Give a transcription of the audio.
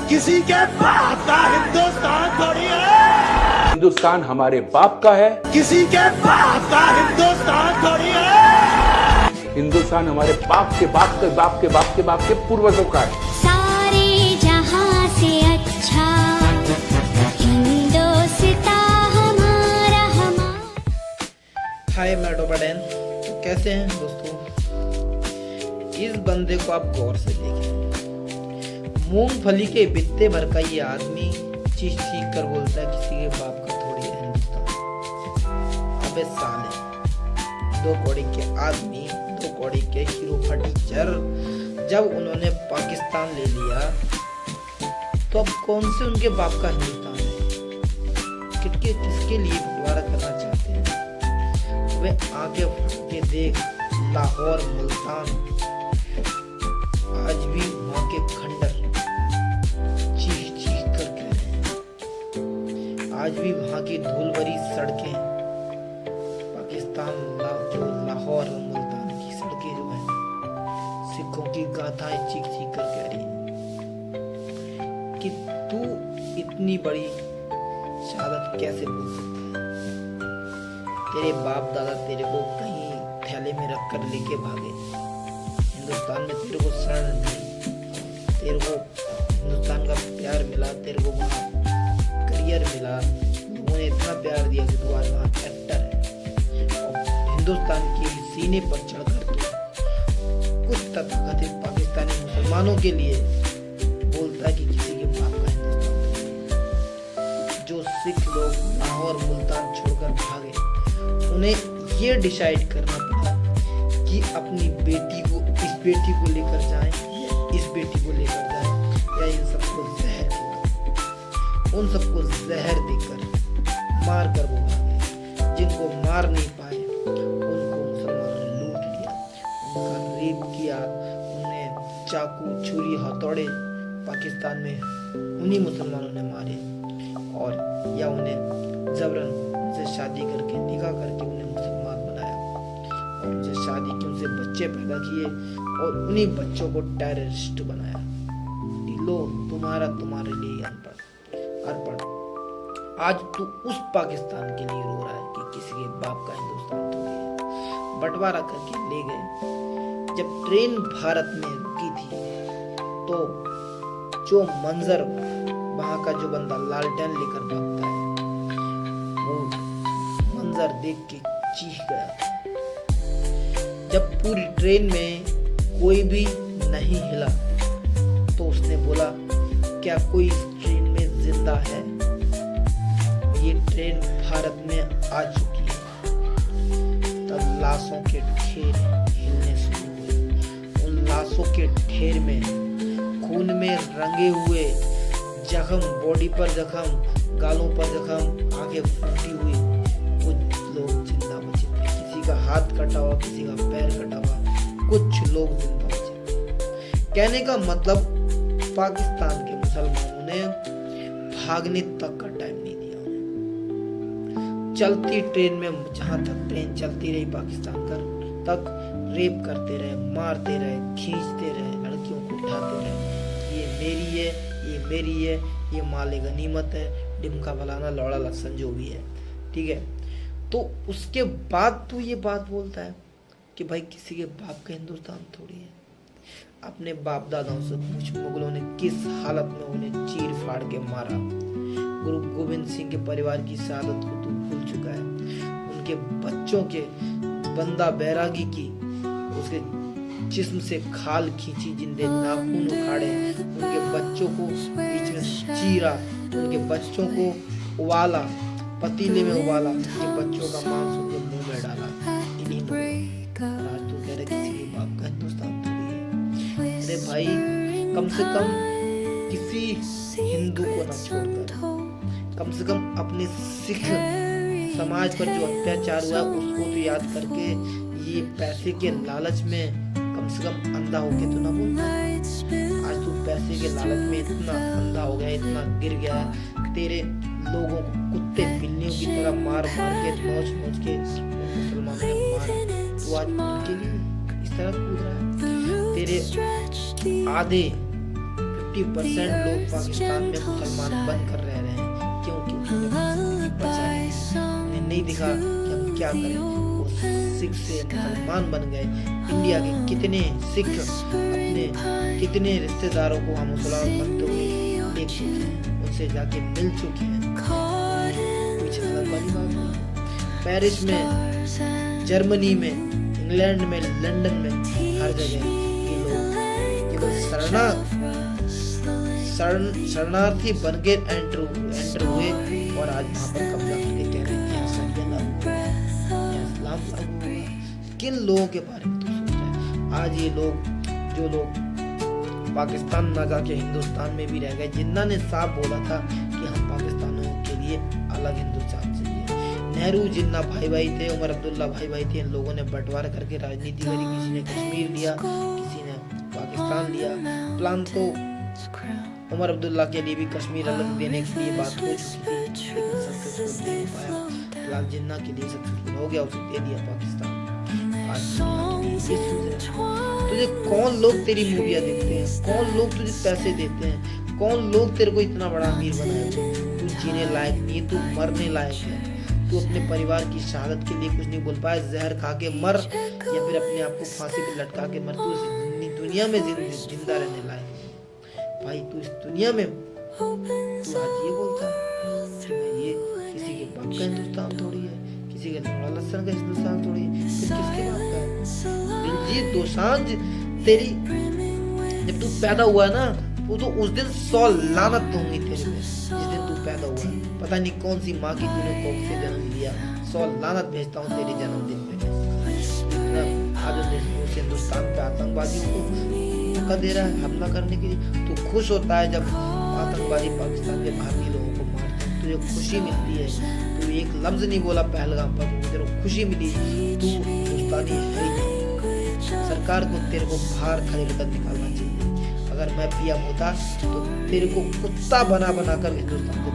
किसी के बाप का हिंदुस्तान थोड़ी है, हिंदुस्तान हमारे बाप का है, किसी के बाप का हिंदुस्तान थोड़ी है। हिंदुस्तान हमारे बाप के बाप के बाप के बाप के बाप के पूर्वजों का है। सारे जहां से अच्छा हिंदुस्तान हमारा। हाय मैं डोबाडैन, कैसे हैं दोस्तों। इस बंदे को आप गौर से देखें। मूंगफली के बित्ते भर का ये आदमी चीख चीख कर बोलता है किसी के बाप का थोड़ी है हिंदुस्तान। अबे साले, दो कौड़ी के आदमी, दो कौड़ी के हीरो फटीचर, जब उन्होंने पाकिस्तान ले लिया तो अब कौन से उनके बाप का हिंदुस्तान है। किसके लिए बंटवारा करना चाहते हैं। वे आगे बढ़ के देख, लाहौर मुल्तान, आज भी वहां के खंडर चीख चीख कर कह रहे हैं। आज भी वहां की धूल भरी सड़कें, पाकिस्तान जो लाहौर और मुल्तान की सड़कें जो हैं, सिखों की गाथाएं चीख चीख कर कह रही हैं कि तू इतनी बड़ी शहादत कैसे बोल सकता है। तेरे बाप दादा तेरे को कहीं थैले में रख कर लेके भागे। हिंदुस्तान में तेरे को शरण मिली, तेरे को हिंदुस्तान का प्यार मिला, तेरे को वहाँ करियर मिला, लोगों ने इतना प्यार दिया कि तू आज वहाँ एक्टर है। और हिंदुस्तान के सीने पर चढ़कर तू कुछ तथाकथित पाकिस्तानी मुसलमानों के लिए बोलता है कि किसी के बाप का हिंदुस्तान। जो सिख लोग लाहौर मुल्तान छोड़कर भागे, उन्हें ये डिसाइड करना पड़ा कि अपनी बेटी को, इस बेटी को लेकर जाएं या इस बेटी को लेकर जाएं, या इन सबको जहर देकर, उन सबको जहर देकर मार कर वो भागे। जिनको मार नहीं पाए उनको मुसलमानों ने लूट लिया, उनका रेप किया, उन्हें चाकू छुरी हथौड़े पाकिस्तान में उन्हीं मुसलमानों ने मारे, और या उन्हें जबरन उनसे शादी करके निकाह करके उन्हें मुसलमान बनाया, और उनसे शादी की, उनसे बच्चे पैदा किए और उन्हीं बच्चों को टेररिस्ट बनाया। लो तुम्हारे लिए अनपढ़। आज तू उस पाकिस्तान के लिए रो रहा है कि किसी के बाप का हिंदुस्तान थोड़ी है। बंटवारा करके ले गए। जब ट्रेन भारत में रुकी थी तो जो मंजर वहां का जो बंदा लालटेन लेकर भागता है, वो मंजर देख के चीख गया था। जब पूरी ट्रेन में कोई भी नहीं हिला तो उसने बोला, क्या कोई इस ट्रेन में जिंदा है। ये ट्रेन भारत में आ चुकी है। तब लाशों के ढेर हिलने शुरू हुए। उन लाशों के ढेर में खून में रंगे हुए जख्म, बॉडी पर जख्म, गालों पर जख्म, आंखें फूटी हुई, कुछ लोग जिंदा बचे थे। किसी का हाथ कटा हुआ, किसी का पैर कटा हुआ, कुछ लोग जिंदा बचे। कहने का मतलब पाकिस्तान के मुसलमानों ने भागने तक का टाइम नहीं दिया। चलती ट्रेन में, जहां तक ट्रेन चलती रही पाकिस्तान तक रेप करते रहे, मारते रहे, खींचते रहे, लड़कियों को उठाते रहे। ये मेरी है, ये मेरी है, ये माले गनीमत है, डिमका फलाना लौड़ा लहसन जो भी है, ठीक है। तो उसके बाद तू ये बात बोलता है कि भाई किसी के बाप का हिंदुस्तान थोड़ी है। अपने बाप दादाओं से पूछ, मुगलों ने किस हालत में उन्हें चीर फाड़ के मारा। गुरु गोविंद सिंह के परिवार की शहादत को तू भूल चुका है। उनके बच्चों के बंदा बैरागी की, उसके जिस्म से खाल खींची, जिंदे नाखून उखाड़े, उनके बच्चों को बीच में चीरा, उनके बच्चों को उबाला, पतीले में उबाला, उनके बच्चों का मांस उनके मुंह में डाला। इन्हीं आज तू कह रहे किसी के बाप का हिंदुस्तान थोड़ी है। अरे भाई, कम से कम किसी हिंदू को ना छोड़कर, कम से कम अपने सिख समाज पर जो अत्याचार हुआ उसको तो याद करके, ये पैसे के लालच में कम से कम अंधा होके तो ना बोल। आज तू पैसे के लालच में इतना अंधा हो गया, इतना गिर गया, तेरे लोगों को कुत्ते बिल्लियों की तरह मार मार के, नोच नोच के मुसलमानों ने मारा। तू आज उनके लिए इस तरह कूद रहा है। तेरे आधे 50% लोग पाकिस्तान में मुसलमान बनकर रह रहे हैं। क्यों? क्योंकि उन्हें नहीं दिखा कि हम क्या करें। वो सिख से मुसलमान बन गए। इंडिया के कितने सिख अपने कितने रिश्तेदारों को हम मुसलमान बनते हुए देख चुके हैं, उनसे जाके मिल चुके हैं। पेरिस में, जर्मनी में, इंग्लैंड में, लंदन में, हर जगह ये लोग केवल शरणार्थी बन के एंटर हुए और आज वहाँ पर कब्जा करके कह रहे हैं यहाँ शरिया लागू होगा, यहाँ इस्लाम लागू होगा। किन लोगों के बारे में तो सोच रहे हैं? आज ये लोग, जो लोग पाकिस्तान ना जाके हिंदुस्तान में भी रह गए, जिन्ना ने साफ बोला था कि हम पाकिस्तानियों के लिए अलग हिंदुस्तान चाहिए। नेहरू जिन्ना भाई थे, उमर अब्दुल्ला भाई थे, इन लोगों ने बंटवारा करके राजनीति करी। किसी ने कश्मीर लिया, किसी ने पाकिस्तान लिया। प्लान तो उमर अब्दुल्ला के लिए भी कश्मीर अलग देने के लिए बात हो चुकी थी, लेकिन सक्सेसफुल नहीं हो पाया। प्लान जिन्ना के लिए सक्सेसफुल हो गया, उसे दे दिया पाकिस्तान। आज तुझे कौन लोग तेरी मूवियाँ देखते हैं? कौन लोग तुझे पैसे देते हैं? कौन लोग तेरे को इतना बड़ा अमीर बनाए? तू जीने लायक नहीं, तू मरने लायक है। तू अपने परिवार की शहादत के लिए कुछ नहीं बोल पाया। जहर खा के मर या फिर अपने आप को फांसी पे लटका के मर। तू इस दुनिया में जिंदा रहने लायक है भाई। तू इस दुनिया में तू आज ये बोलता है कि ये किसी के बाप का हिंदुस्तान थोड़ी है, किसी के लोड़ा लसन का हिंदुस्तान थोड़ी है, फिर किसके बाप का है? दिलजीत दोसांझ, तेरी जब तू पैदा हुआ ना, वो तो उस दिन 100 लानत होंगी तेरे पे। जिस दिन तू पैदा हुआ, पता नहीं कौन सी माँ की तूने कोख से जन्म लिया। 100 लानत भेजता हूँ तेरे जन्मदिन पे। आज उस हिंदुस्तान पे आतंकवादियों को धोखा दे रहा है हमला करने के लिए। तू खुश होता है जब आतंकवादी पाकिस्तान के भारतीय लोगों को मारते हैं, तुझे खुशी मिलती है। तू एक लफ्ज नहीं बोला पहलगाम पर, तेरे को खुशी मिली। तू हिंदुस्तानी है ही नहीं। सरकार को तेरे को बाहर खड़े कर निकालना चाहिए। अगर मैं पीएम होता तो तेरे को कुत्ता बना कर हिंदुस्तान को